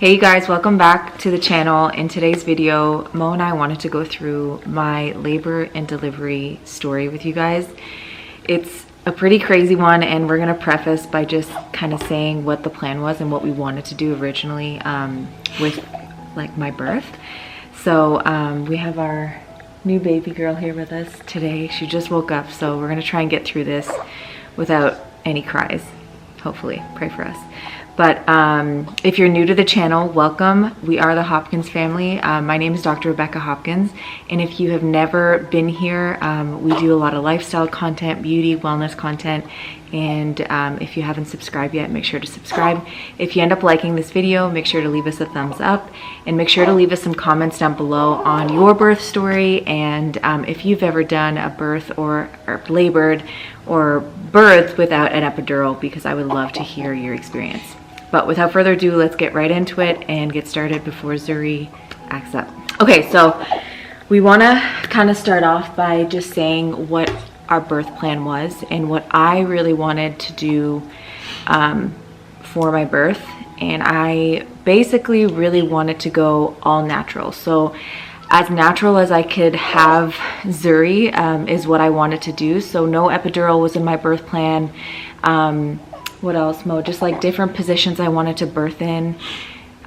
Hey you guys, welcome back to the channel. In today's video, Mo and I wanted to go through my labor and delivery story with you guys. It's a pretty crazy one, and we're gonna preface by just kind of saying what the plan was and what we wanted to do originally with like my birth. So we have our new baby girl here with us today. She just woke up, so we're gonna try and get through this without any cries. Hopefully, pray for us. But if you're new to the channel, welcome. We are the Hopkins family. My name is Dr. Rebecca Hopkins, and if you have never been here, we do a lot of lifestyle content, beauty, wellness content, and if you haven't subscribed yet, make sure to subscribe. If you end up liking this video, make sure to leave us a thumbs up, and make sure to leave us some comments down below on your birth story, and if you've ever done a birth or labored or birthed without an epidural, because I would love to hear your experience. But without further ado, let's get right into it and get started before Zuri acts up. Okay, so we want to kind of start off by just saying what our birth plan was and what I really wanted to do for my birth. And I basically really wanted to go all natural. So as natural as I could have Zuri is what I wanted to do. So no epidural was in my birth plan. What else, Mo? Just like different positions I wanted to birth in,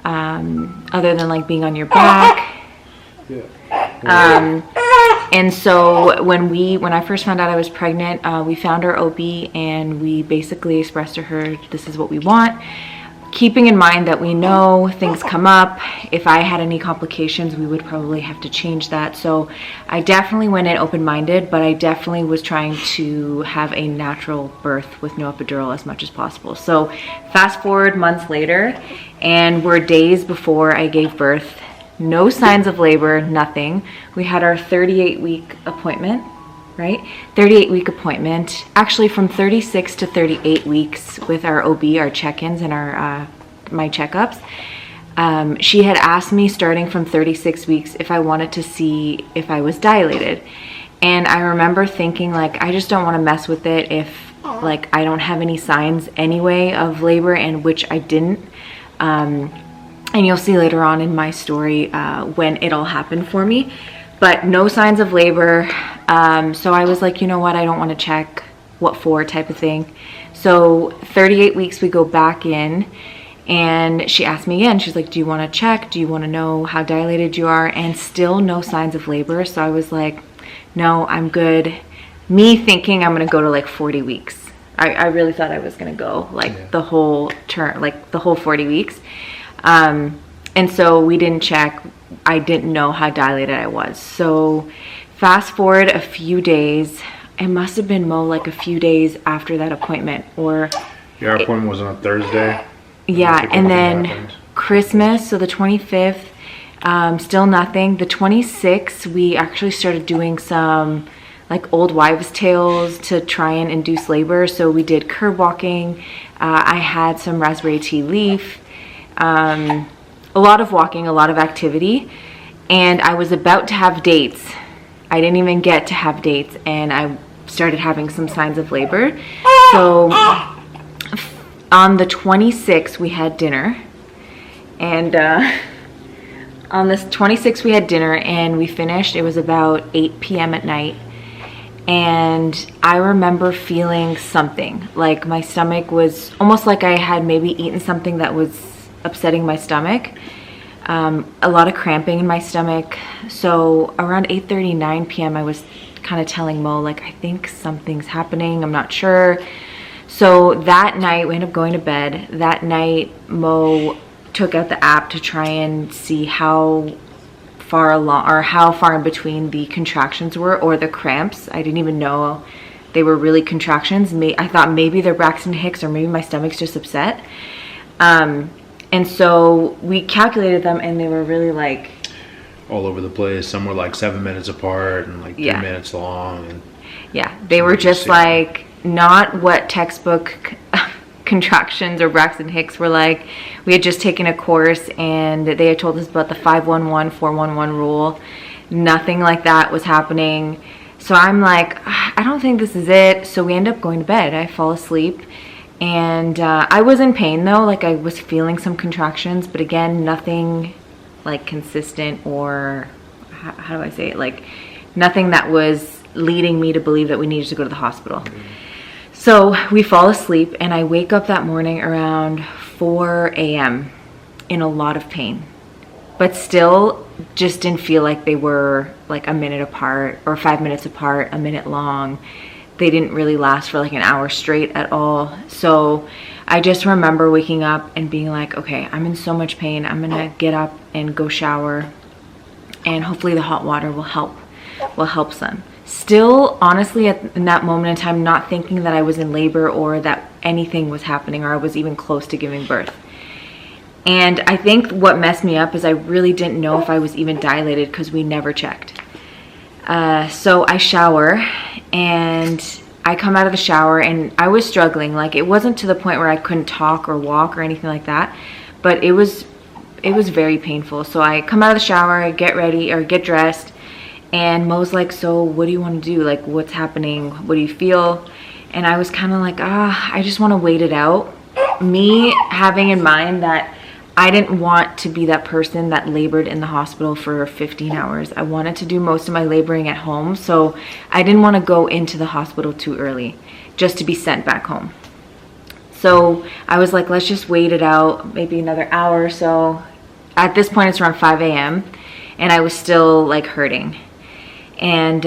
other than like being on your back. And so when I first found out I was pregnant, we found our OB and we basically expressed to her, this is what we want. Keeping in mind that we know things come up. If I had any complications, we would probably have to change that. So I definitely went in open-minded, but I definitely was trying to have a natural birth with no epidural as much as possible. So fast forward months later, and we're days before I gave birth. No signs of labor, nothing. We had our 38-week appointment. Right? 38-week appointment, actually from 36 to 38 weeks with our OB, our check-ins and our my checkups. She had asked me starting from 36 weeks if I wanted to see if I was dilated. And I remember thinking, like, I just don't want to mess with it if like I don't have any signs anyway of labor, and which I didn't. And you'll see later on in my story when it all happened for me. But no signs of labor. So I was like, you know what? I don't want to check. What for type of thing. So 38 weeks we go back in, and she asked me again. She's like, do you want to check? Do you want to know how dilated you are? And still no signs of labor. So I was like, no, I'm good. Me thinking I'm going to go to like 40 weeks. I really thought I was going to go like the whole term, like the whole 40 weeks. And so we didn't check. I didn't know how dilated I was. So fast forward a few days, it must have been, Mo, like a few days after that appointment, or your appointment was on a Thursday. Yeah, and then Christmas, so the 25th, still nothing. The 26th, we actually started doing some like old wives' tales to try and induce labor. So we did curb walking. I had some raspberry tea leaf. A lot of walking, a lot of activity, and I was about to have dates. I didn't even get to have dates, and I started having some signs of labor. So on the 26th, we had dinner, and on this 26th, we had dinner, and we finished. It was about 8 p.m. at night, and I remember feeling something. Like my stomach was almost like I had maybe eaten something that was upsetting my stomach. A lot of cramping in my stomach. So around 8:39 p.m. I was kind of telling Mo, like, I think something's happening, I'm not sure. So that night we ended up going to bed. That night Mo took out the app to try and see how far along or how far in between the contractions were, or the cramps. I didn't even know they were really contractions. I thought maybe they're Braxton Hicks, or maybe my stomach's just upset. And so we calculated them, and they were really like all over the place. Some were like 7 minutes apart and like 3 minutes long. And yeah, they were just like not what textbook contractions or Braxton Hicks were like. We had just taken a course, and they had told us about the 511, 411 rule. Nothing like that was happening. So I'm like, I don't think this is it. So we end up going to bed. I fall asleep. And I was in pain though, like I was feeling some contractions, but again, nothing like consistent, or how do I say it? Like nothing that was leading me to believe that we needed to go to the hospital. So we fall asleep, and I wake up that morning around 4 a.m. in a lot of pain, but still just didn't feel like they were like a minute apart or 5 minutes apart, a minute long. They didn't really last for like an hour straight at all. So I just remember waking up and being like, okay, I'm in so much pain. I'm gonna get up and go shower, and hopefully the hot water will help some. Still, honestly, in that moment in time, not thinking that I was in labor or that anything was happening or I was even close to giving birth. And I think what messed me up is I really didn't know if I was even dilated because we never checked. So I shower, and I come out of the shower, and I was struggling. Like, it wasn't to the point where I couldn't talk or walk or anything like that, but it was very painful. So I come out of the shower, I get ready or get dressed, and Mo's like, so what do you want to do? Like, what's happening? What do you feel? And I was kind of like, I just want to wait it out. Me having in mind that I didn't want to be that person that labored in the hospital for 15 hours. I wanted to do most of my laboring at home, so I didn't want to go into the hospital too early just to be sent back home. So I was like, let's just wait it out, maybe another hour or so. At this point, it's around 5 a.m. and I was still like hurting. And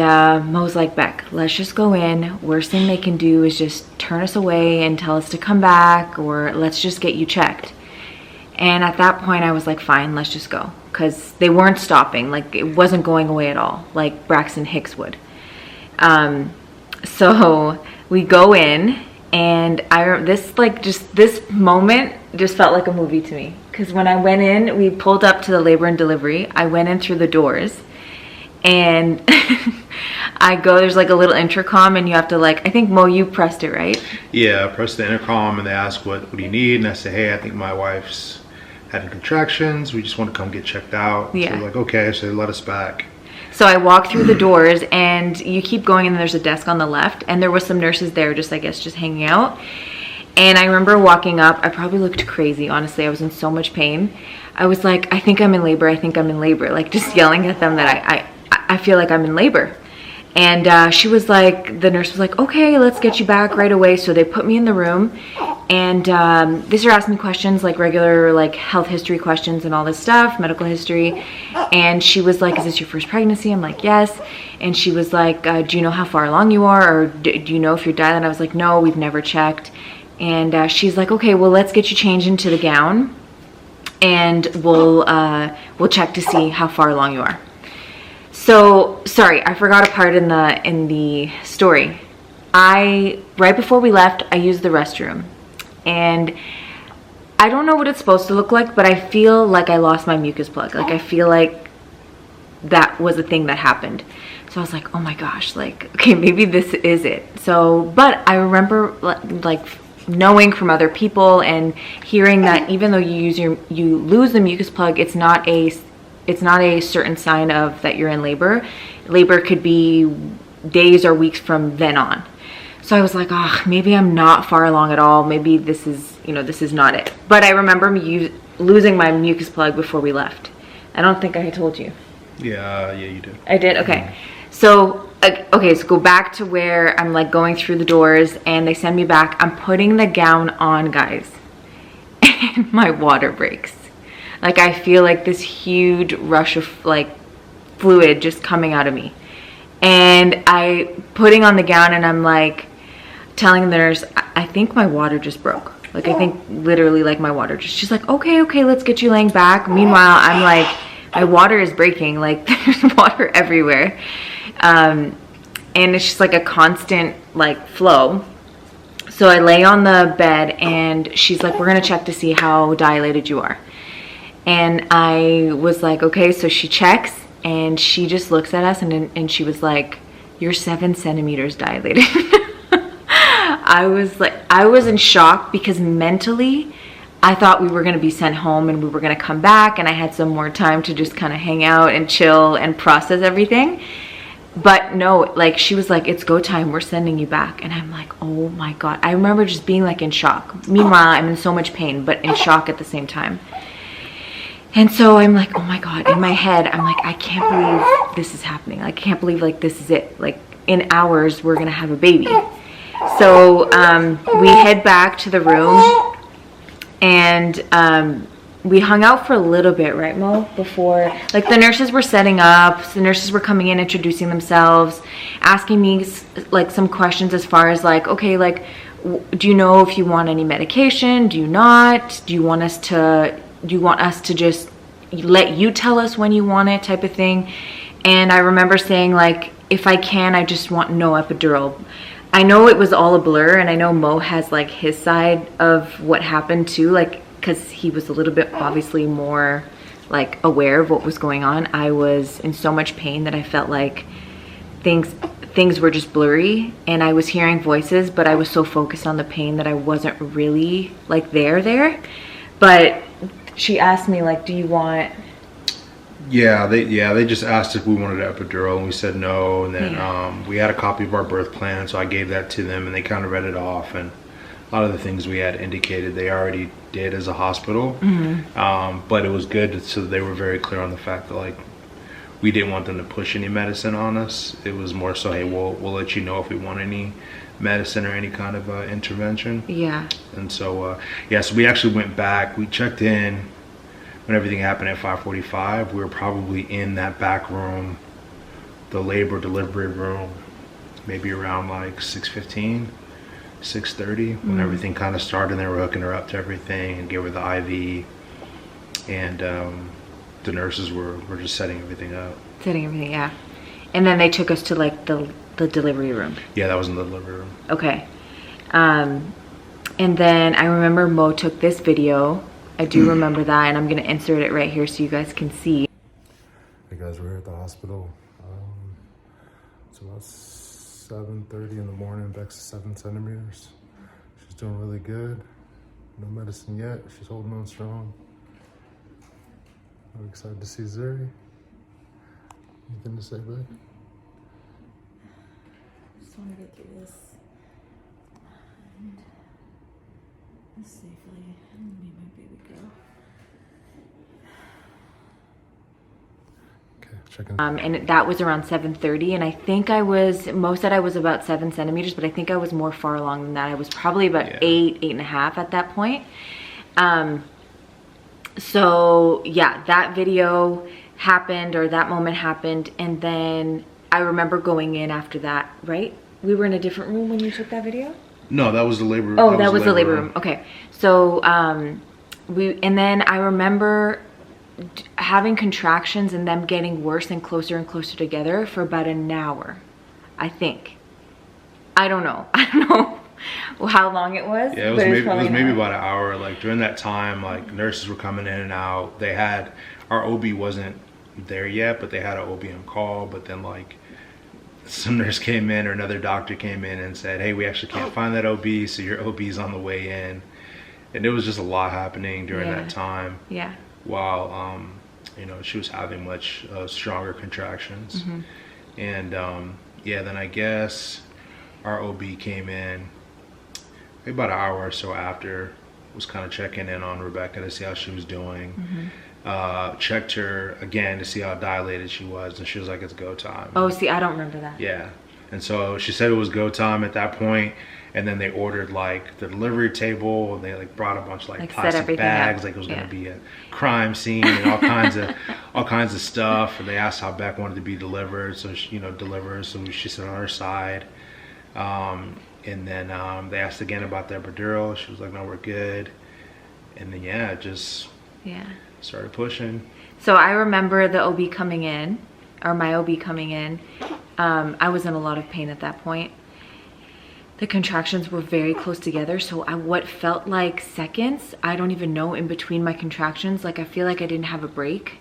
Mo's like, Beck, let's just go in. Worst thing they can do is just turn us away and tell us to come back, or let's just get you checked. And at that point, I was like, fine, let's just go. Because they weren't stopping. Like, it wasn't going away at all, like Braxton Hicks would. So we go in, and this moment just felt like a movie to me. Because when I went in, we pulled up to the labor and delivery. I went in through the doors, and there's like a little intercom, and you have to like, I think, Mo, you pressed it, right? Yeah, I pressed the intercom, and they ask, what do you need? And I say, hey, I think my wife's having contractions. We just want to come get checked out. Yeah. So they're like, okay, so they let us back. So I walk through the doors, and you keep going, and there's a desk on the left, and there was some nurses there just, I guess, just hanging out. And I remember walking up. I probably looked crazy, honestly. I was in so much pain. I was like, I think I'm in labor. I think I'm in labor. Like, just yelling at them that I feel like I'm in labor. And she was like, the nurse was like, okay, let's get you back right away. So they put me in the room, and they started asking me questions, like regular like health history questions and all this stuff, medical history. And she was like, is this your first pregnancy? I'm like, yes. And she was like, do you know how far along you are, or do you know if you're dilated? I was like, no, we've never checked. And she's like, okay, well, let's get you changed into the gown, and we'll check to see how far along you are. So, sorry, I forgot a part in the story. Right before we left, I used the restroom. And I don't know what it's supposed to look like, but I feel like I lost my mucus plug. Like, I feel like that was a thing that happened. So I was like, oh my gosh, like, okay, maybe this is it. So, but I remember like knowing from other people and hearing that even though you lose the mucus plug, it's not a certain sign of that you're in labor. Labor could be days or weeks from then on. So I was like, maybe I'm not far along at all. Maybe this is not it. But I remember losing my mucus plug before we left. I don't think I told you. Yeah, you did. I did? Okay. So, so go back to where I'm like going through the doors, and they send me back. I'm putting the gown on, guys, and my water breaks. Like, I feel like this huge rush of like fluid just coming out of me. And I putting on the gown, and I'm like telling the nurse, I think my water just broke. Like, I think literally like my water just, she's like, okay, let's get you laying back. Meanwhile, I'm like, my water is breaking. Like, there's water everywhere. And it's just like a constant like flow. So I lay on the bed, and she's like, we're going to check to see how dilated you are. And I was like, okay. So she checks, and she just looks at us, and she was like, you're 7 centimeters dilated. I was in shock, because mentally I thought we were going to be sent home and we were going to come back, and I had some more time to just kind of hang out and chill and process everything. But no, like she was like, it's go time, we're sending you back. And I'm like, oh my God. I remember just being like in shock. Meanwhile, I'm in so much pain, but in shock at the same time. And so I'm like, oh my God, in my head, I'm like, I can't believe this is happening. I can't believe like this is it. Like in hours, we're gonna have a baby. So we head back to the room, and we hung out for a little bit, right, Mo? Before, like the nurses were setting up, the nurses were coming in, introducing themselves, asking me like some questions as far as like, okay, like, do you know if you want any medication? Do you not? Do you want us to just let you tell us when you want it, type of thing? And I remember saying like, if I can, I just want no epidural. I know it was all a blur, and I know Mo has like his side of what happened too, like, because he was a little bit obviously more like aware of what was going on. I was in so much pain that I felt like things were just blurry, and I was hearing voices, but I was so focused on the pain that I wasn't really like there. But she asked me like, do you want... They just asked if we wanted an epidural, and we said no. And then we had a copy of our birth plan, so I gave that to them, and they kind of read it off. And a lot of the things we had indicated they already did as a hospital. But it was good, so they were very clear on the fact that like we didn't want them to push any medicine on us. It was more so, hey, we'll let you know if we want any medicine or any kind of intervention. Yeah. And so so we actually went back. We checked in when everything happened at 5:45. We were probably in that back room, the labor delivery room, maybe around like 6:15, 6:30, when everything kind of started. And they were hooking her up to everything and gave her the IV, and the nurses were just setting everything up. Yeah. And then they took us to like the delivery room. Yeah, that was in the delivery room. Okay. And then I remember Mo took this video. I do remember that, and I'm gonna insert it right here so you guys can see. Hey guys, we're here at the hospital. It's about 7:30 in the morning. Beck's 7 centimeters. She's doing really good. No medicine yet. She's holding on strong. I'm excited to see Zuri. Anything to say, Beck? Just want to get through this safely and meet my baby girl. Okay, checking. And that was around 7:30, and I think Mo said I was about 7 centimeters, but I think I was more far along than that. I was probably about 8.5 at that point. So yeah, that video happened, or that moment happened, and then I remember going in after that, right? We were in a different room when you took that video? No, that was the labor room. Oh, that was the labor room. Okay. So and then I remember having contractions and them getting worse and closer together for about an hour, I think. I don't know how long it was. Yeah, it was maybe about an hour. Like during that time, like nurses were coming in and out. They had, our OB wasn't there yet, but they had an OB on call. But then like some nurse came in, or another doctor came in and said, hey, we actually can't find that OB, so your OB's on the way in. And it was just a lot happening during that time. Yeah. While she was having much stronger contractions. And then I guess our OB came in maybe about an hour or so after, was kind of checking in on Rebecca to see how she was doing. Checked her again to see how dilated she was, and she was like, it's go time. Oh, see, I don't remember that. Yeah. And so she said it was go time at that point, and then they ordered like the delivery table, and they like brought a bunch of like plastic bags, like it was gonna be a crime scene and all kinds of stuff. And they asked how Beck wanted to be delivered, so she, so she said on her side. And then they asked again about the epidural. She was like, no, we're good. And then just started pushing. So I remember the OB coming in, or my OB coming in. I was in a lot of pain at that point. The contractions were very close together, so what felt like seconds, I don't even know, in between my contractions, like I feel like I didn't have a break.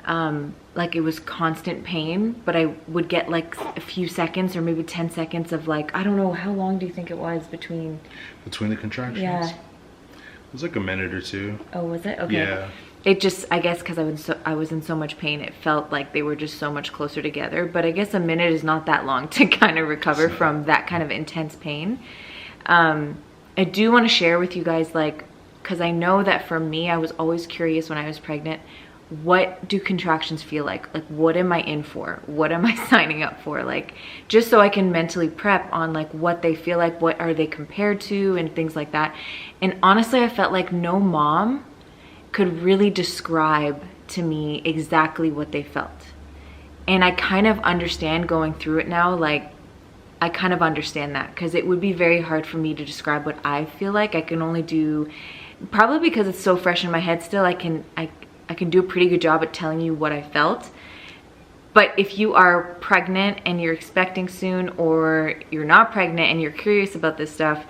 Like it was constant pain, but I would get like a few seconds or maybe 10 seconds of like, I don't know, how long do you think it was between the contractions? Yeah. It was like a minute or two. Oh, was it? Okay. Yeah. it just, I guess because I was in so much pain, it felt like they were just so much closer together. But I guess a minute is not that long to kind of recover from that kind of intense pain. I do want to share with you guys, like, because I know that for me, I was always curious when I was pregnant, what do contractions feel like? Like, what am I in for? What am I signing up for? Like, just so I can mentally prep on like what they feel like, what are they compared to, and things like that. And honestly, I felt like no mom could really describe to me exactly what they felt. And I kind of understand going through it now. Like, I kind of understand that, because it would be very hard for me to describe what I feel like. I can only do, probably because it's so fresh in my head still, I can do a pretty good job at telling you what I felt. But if you are pregnant and you're expecting soon, or you're not pregnant and you're curious about this stuff,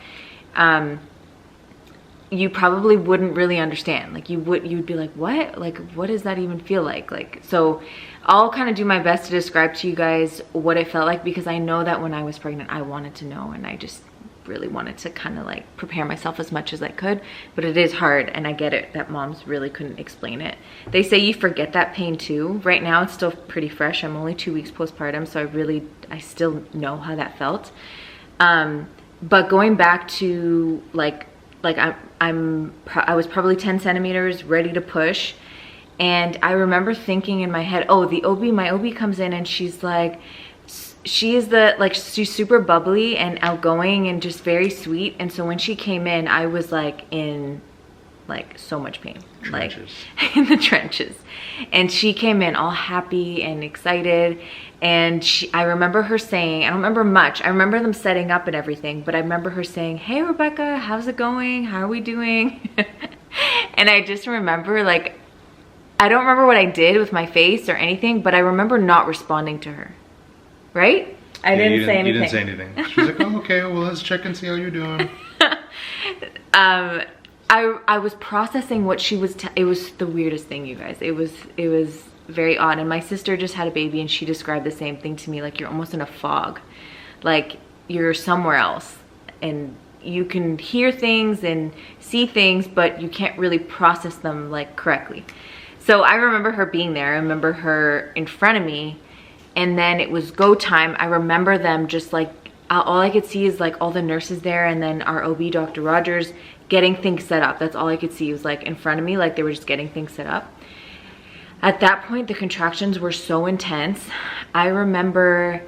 you probably wouldn't really understand. Like, you'd be like, what? Like, what does that even feel like? Like, so I'll kind of do my best to describe to you guys what it felt like, because I know that when I was pregnant, I wanted to know, and I just really wanted to kind of like prepare myself as much as I could. But it is hard, and I get it that moms really couldn't explain it. They say you forget that pain too. Right now it's still pretty fresh. I'm only 2 weeks postpartum, so I still know how that felt. But going back to I was probably 10 centimeters ready to push, and I remember thinking in my head, oh, my OB comes in, and she's like, she's super bubbly and outgoing and just very sweet. And so when she came in, I was like in like so much pain, Trenches. like in the trenches. And she came in all happy and excited. And I remember her saying, I don't remember much. I remember them setting up and everything, but I remember her saying, "Hey, Rebecca, how's it going? How are we doing?" And I just remember, like, I don't remember what I did with my face or anything, but I remember not responding to her. Right? I didn't say anything. You didn't say anything. She was like, "Oh, okay, well, let's check and see how you're doing." I was processing what she was, it was the weirdest thing, you guys. It was very odd. And my sister just had a baby, and she described the same thing to me. Like, you're almost in a fog. Like, you're somewhere else, and you can hear things and see things, but you can't really process them like correctly. So I remember her being there. I remember her in front of me, and then it was go time. I remember them just like, all I could see is like all the nurses there, and then our OB, Dr. Rogers, getting things set up. That's all I could see. It was like in front of me, like they were just getting things set up. At that point, the contractions were so intense. I remember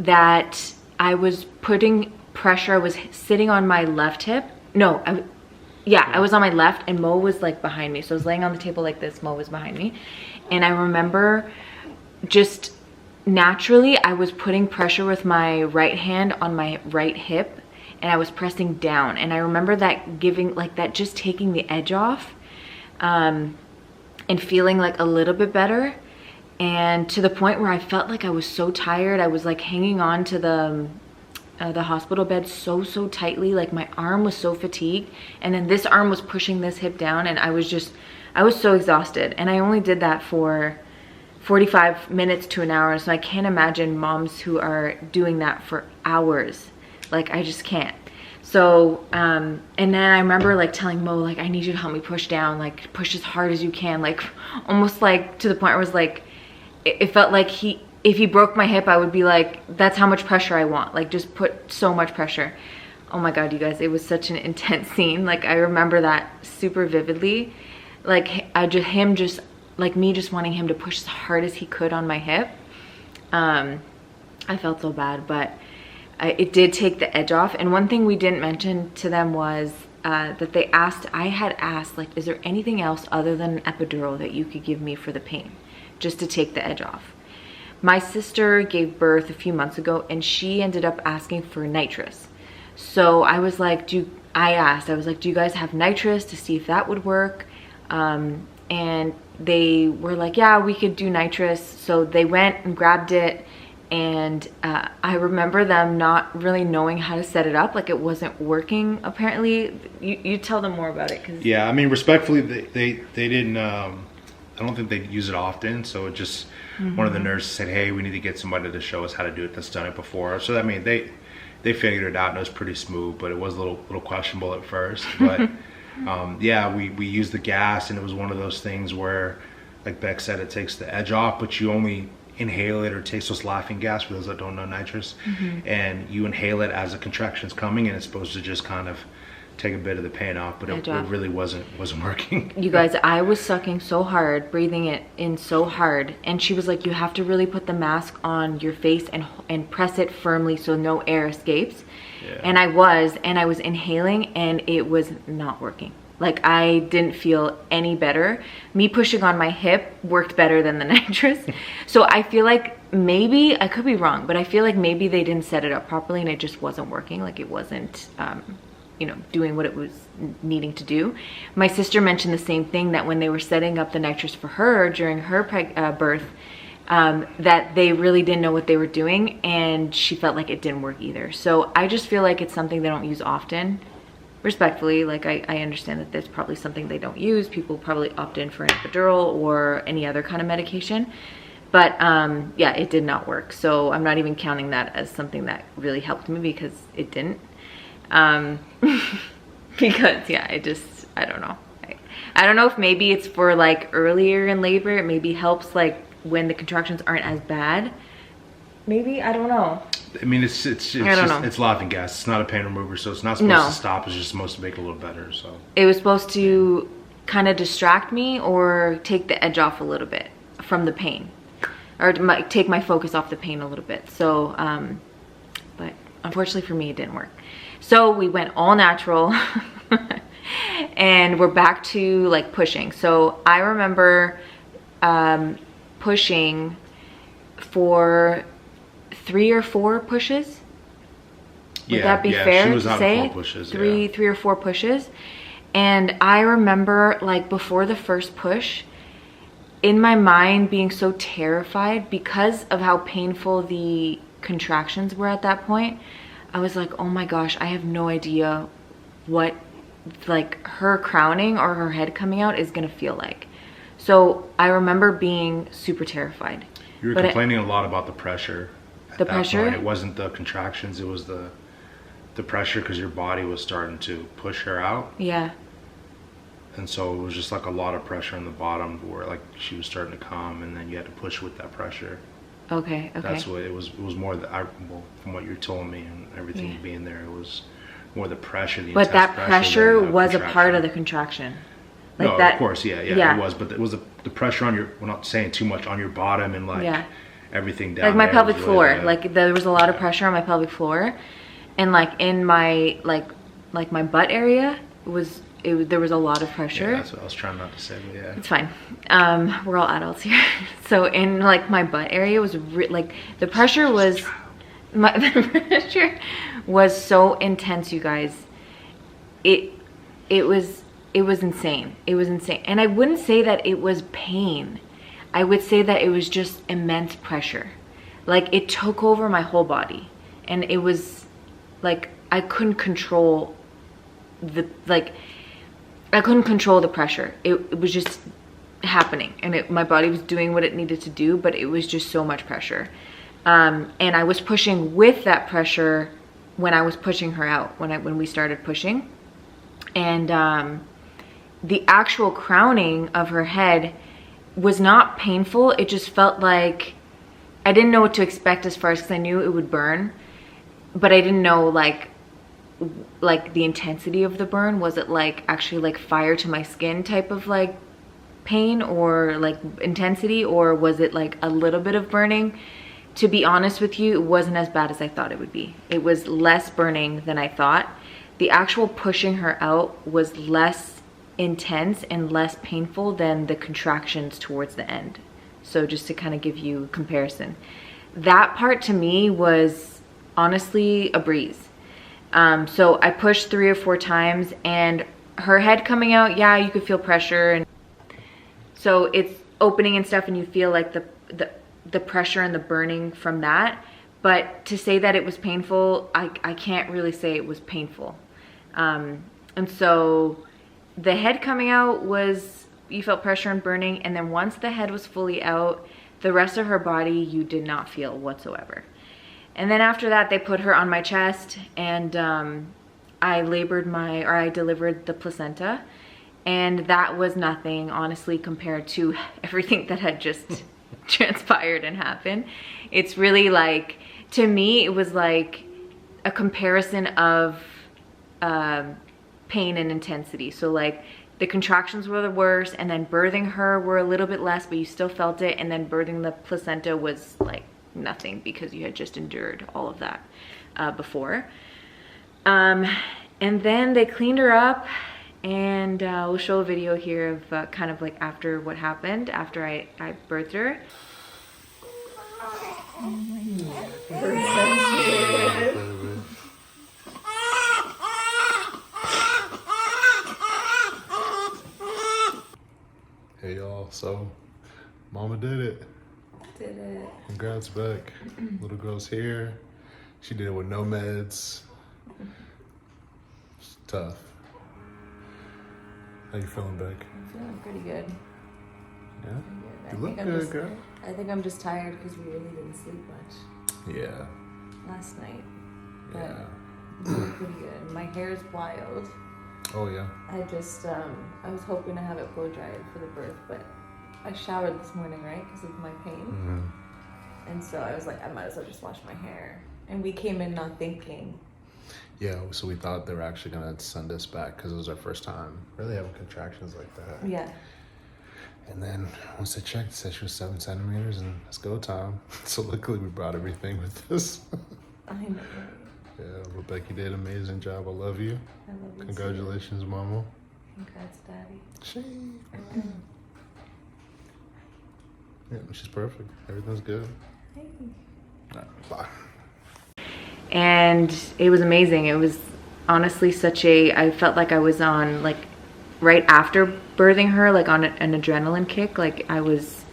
that I was putting pressure. I was sitting on my left hip. No, I was on my left, and Mo was like behind me. So I was laying on the table like this. Mo was behind me. And I remember just naturally, I was putting pressure with my right hand on my right hip, and I was pressing down. And I remember that giving, like, that just taking the edge off, and feeling like a little bit better. And to the point where I felt like I was so tired. I was like hanging on to the hospital bed so tightly. Like, my arm was so fatigued, and then this arm was pushing this hip down, and I was so exhausted. And I only did that for 45 minutes to an hour. So I can't imagine moms who are doing that for hours. Like, I just can't. So, and then I remember like telling Mo, like, I need you to help me push down, like push as hard as you can. Like, almost like to the point where it was like, it felt like if he broke my hip, I would be like, that's how much pressure I want. Like, just put so much pressure. Oh my God, you guys, it was such an intense scene. Like, I remember that super vividly. Like, me just wanting him to push as hard as he could on my hip. I felt so bad, but it did take the edge off. And one thing we didn't mention to them was that I had asked, like, is there anything else other than an epidural that you could give me for the pain, just to take the edge off? My sister gave birth a few months ago, and she ended up asking for nitrous. So I was like, I was like, do you guys have nitrous, to see if that would work? And they were like, yeah, we could do nitrous. So they went and grabbed it. And I remember them not really knowing how to set it up. Like, it wasn't working, apparently. You tell them more about it. Yeah, I mean, respectfully, they didn't, I don't think they use it often. So it just, one of the nurses said, hey, we need to get somebody to show us how to do it that's done it before. So, I mean, they figured it out, and it was pretty smooth, but it was a little questionable at first. But Yeah, we used the gas, and it was one of those things where, like Beck said, it takes the edge off, but you only inhale it or taste those laughing gas, for those that don't know nitrous, and you inhale it as the contraction's coming, and it's supposed to just kind of take a bit of the pain off, but it really wasn't working. You guys, I was sucking so hard, breathing it in so hard, and she was like, you have to really put the mask on your face and press it firmly so no air escapes. Yeah. And I was inhaling, and it was not working. Like, I didn't feel any better. Me pushing on my hip worked better than the nitrous. So I feel like maybe, I could be wrong, but I feel like maybe they didn't set it up properly and it just wasn't working. Like, it wasn't you know, doing what it was needing to do. My sister mentioned the same thing, that when they were setting up the nitrous for her during her birth, that they really didn't know what they were doing, and she felt like it didn't work either. So I just feel like it's something they don't use often. Respectfully, like, I understand that there's probably something they don't use. People probably opt in for an epidural or any other kind of medication. But yeah, it did not work. So I'm not even counting that as something that really helped me, because it didn't. Because yeah, I don't know. I don't know if maybe it's for like earlier in labor, it maybe helps like when the contractions aren't as bad. Maybe, I don't know. I mean, it's laughing gas. It's not a pain remover, so it's not supposed to stop. It's just supposed to make it a little better. So it was supposed to kind of distract me or take the edge off a little bit from the pain, or take my focus off the pain a little bit. So, but unfortunately for me, it didn't work. So we went all natural, and we're back to like pushing. So I remember pushing for 3 or 4 pushes. Would that be fair to say? 4 pushes, 3 or 4 pushes. And I remember, like, before the first push, in my mind being so terrified because of how painful the contractions were at that point. I was like, oh my gosh, I have no idea what like her crowning or her head coming out is gonna feel like. So I remember being super terrified. You were complaining a lot about the pressure. The pressure? It wasn't the contractions, it was the pressure, because your body was starting to push her out. Yeah. And so it was just like a lot of pressure on the bottom where like she was starting to come, and then you had to push with that pressure. Okay. That's what it was. It was more well, from what you're telling me and everything being there, it was more the pressure. But that pressure was a part of the contraction. Like no, of course, yeah, it was. But it was the pressure on your. We're not saying too much on your bottom and like everything down. Like my there pelvic really floor. Like there was a lot of pressure on my pelvic floor, and like in my like my butt area there was a lot of pressure. Yeah, that's what I was trying not to say, but yeah. It's fine. We're all adults here. So in like my butt area was like the pressure was the pressure was so intense, you guys. It was insane. It was insane. And I wouldn't say that it was pain. I would say that it was just immense pressure. Like it took over my whole body, and it was like I couldn't control the pressure. It was just happening, and my body was doing what it needed to do, but it was just so much pressure. And I was pushing with that pressure when I was pushing her out, when we started pushing. And the actual crowning of her head was not painful. It just felt like I didn't know what to expect as far as, because I knew it would burn, but I didn't know like the intensity of the burn. Was it like actually like fire to my skin type of like pain or like intensity, or was it like a little bit of burning? To be honest with you, it wasn't as bad as I thought it would be. It was less burning than I thought. The actual pushing her out was less intense and less painful than the contractions towards the end. So just to kind of give you a comparison, that part to me was honestly a breeze. So I pushed 3 or 4 times, and her head coming out, yeah, you could feel pressure, and so it's opening and stuff, and you feel like the pressure and the burning from that. But to say that it was painful, I can't really say it was painful. And so the head coming out was, you felt pressure and burning, and then once the head was fully out, the rest of her body you did not feel whatsoever. And then after that, they put her on my chest, and I delivered the placenta, and that was nothing, honestly, compared to everything that had just transpired and happened. It's really like, to me, it was like a comparison of pain and intensity. So like the contractions were the worst, and then birthing her were a little bit less, but you still felt it, and then birthing the placenta was like nothing because you had just endured all of that before. And then they cleaned her up, and we'll show a video here of kind of like after what happened after I birthed her. Oh my God. Hey y'all, so mama did it. Did it. Congrats, Beck. Little girl's here. She did it with no meds. It's tough. How you feeling, Beck? I'm feeling pretty good. Yeah? I You look think good, girl. I think I'm just tired because we really didn't sleep much Yeah. last night. But Yeah. I'm feeling pretty good. My hair is wild. Oh, yeah. I just, I was hoping to have it blow dried for the birth, but I showered this morning, right, because of my pain. Mm-hmm. And so I was like, I might as well just wash my hair. And we came in not thinking. Yeah, so we thought they were actually going to send us back because it was our first time really having contractions like that. Yeah. And then once they checked, it said she was 7 centimeters and it's go time. So luckily we brought everything with us. I know. Yeah, Rebecca did an amazing job. I love you. I love you. Congratulations, Mama. Congrats, Daddy. She. Yeah, she's perfect. Everything's good. Hey. All right, bye. And it was amazing. It was honestly I felt like I was on, like, right after birthing her, like on an adrenaline kick. Like it was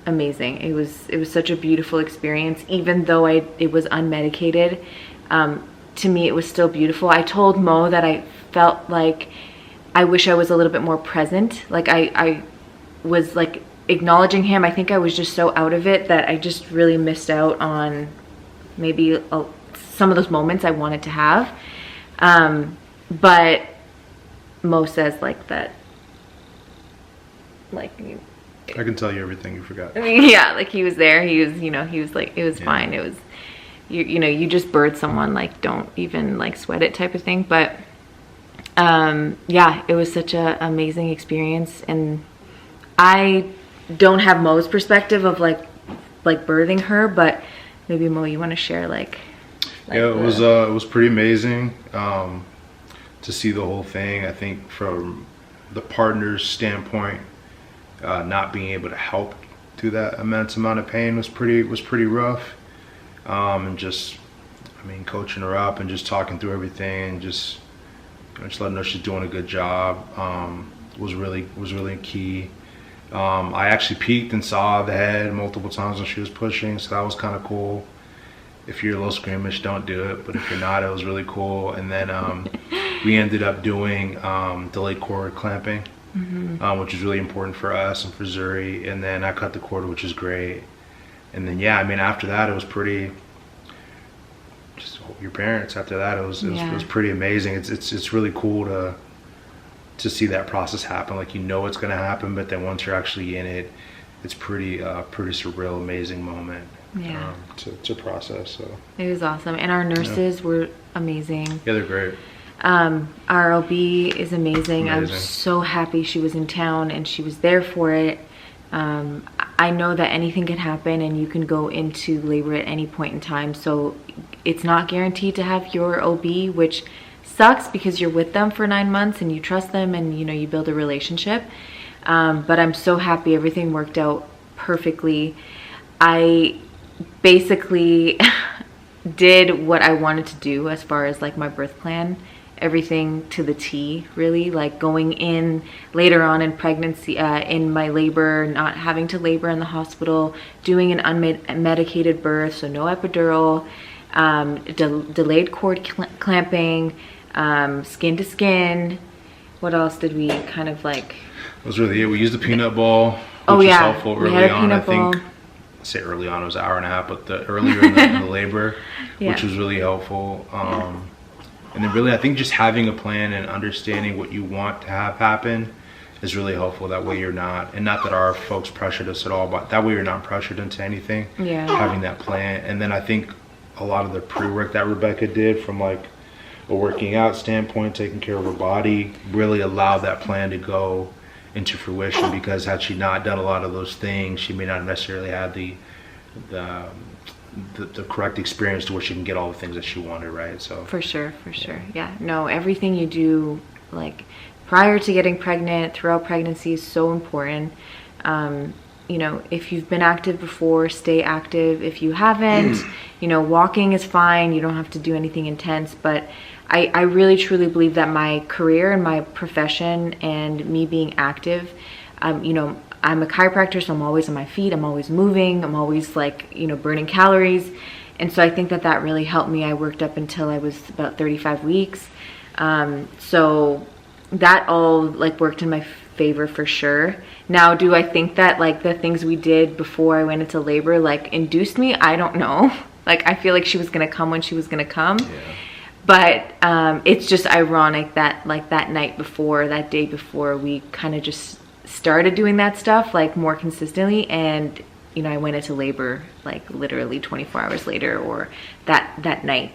amazing. It was such a beautiful experience, even though it was unmedicated. To me, it was still beautiful. I told Mo that I felt like I wish I was a little bit more present. Like I was like acknowledging him. I think I was just so out of it that I just really missed out on maybe some of those moments I wanted to have. But Mo says like that, like, I can tell you everything you forgot. I mean, yeah, like he was there. He was like, it was fine. It was, you just birthed someone, like, don't even like sweat it type of thing. But yeah, it was such an amazing experience. And I don't have Mo's perspective of like birthing her, but maybe Mo, you want to share like yeah, it was pretty amazing to see the whole thing. I think from the partner's standpoint, not being able to help through that immense amount of pain was pretty rough. And just, I mean, coaching her up and just talking through everything and just letting her she's doing a good job was really key. I actually peeked and saw the head multiple times when she was pushing, so that was kind of cool. If you're a little squeamish, don't do it, but if you're not, it was really cool. And then we ended up doing delayed cord clamping, which is really important for us and for Zuri. And then I cut the cord, which is great. And then, yeah, I mean, after that, it was pretty, just your parents, after that, it was pretty amazing. It's really cool to see that process happen. Like, you know it's going to happen, but then once you're actually in it, it's pretty surreal, amazing moment. Yeah. To process. So it was awesome. And our nurses were amazing. Yeah, they're great. Our OB is amazing. I'm so happy she was in town and she was there for it. I know that anything can happen and you can go into labor at any point in time. So it's not guaranteed to have your OB, which sucks because you're with them for 9 months and you trust them and you build a relationship. But I'm so happy everything worked out perfectly. I basically did what I wanted to do as far as like my birth plan, everything to the T, really, like going in later on in pregnancy, in my labor, not having to labor in the hospital, doing an unmedicated birth, so no epidural, delayed cord clamping, skin to skin. What else did we kind of like? That was really it. We used the peanut ball, which was helpful early on. I think, say early on, it was an hour and a half, but earlier in the labor, which was really helpful. And then really, I think just having a plan and understanding what you want to have happen is really helpful. That way you're not, and not that our folks pressured us at all, but that way you're not pressured into anything. Yeah. Having that plan. And then I think a lot of the pre-work that Rebecca did from like a working out standpoint, taking care of her body, really allowed that plan to go into fruition, because had she not done a lot of those things, she may not necessarily have the correct experience to where she can get all the things that she wanted, right? So for sure. Yeah, no, everything you do like prior to getting pregnant, throughout pregnancy is so important. You know, if you've been active before, stay active. If you haven't, you know, walking is fine. You don't have to do anything intense. But I really truly believe that my career and my profession and me being active, you know, I'm a chiropractor, so I'm always on my feet. I'm always moving. I'm always like, you know, burning calories. And so I think that that really helped me. I worked up until I was about 35 weeks. So that all like worked in my favor for sure. Now, do I think that like the things we did before I went into labor like induced me? I don't know. Like I feel like she was gonna come when she was gonna come. Yeah. But it's just ironic that like that night before, that day before, we kind of just started doing that stuff like more consistently, and you know, I went into labor like literally 24 hours later, or that night.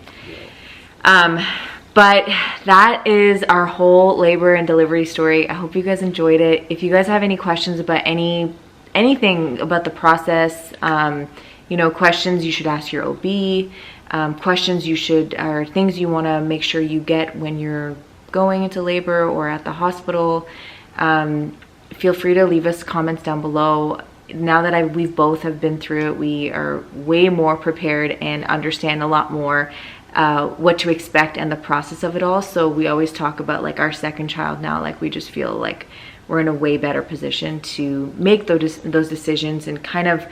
But that is our whole labor and delivery story. I hope you guys enjoyed it. If you guys have any questions about anything about the process, you know, questions you should ask your OB, questions you should, or things you want to make sure you get when you're going into labor or at the hospital, feel free to leave us comments down below. Now that we've both have been through it, we are way more prepared and understand a lot more what to expect and the process of it all. So we always talk about like our second child now, like we just feel like we're in a way better position to make those decisions and kind of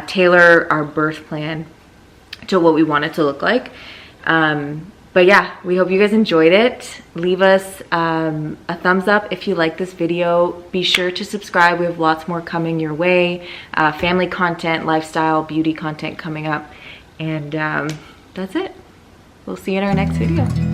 tailor our birth plan to what we want it to look like. But yeah, we hope you guys enjoyed it. Leave us a thumbs up if you like this video. Be sure to subscribe. We have lots more coming your way. Family content, lifestyle, beauty content coming up. And that's it. We'll see you in our next video.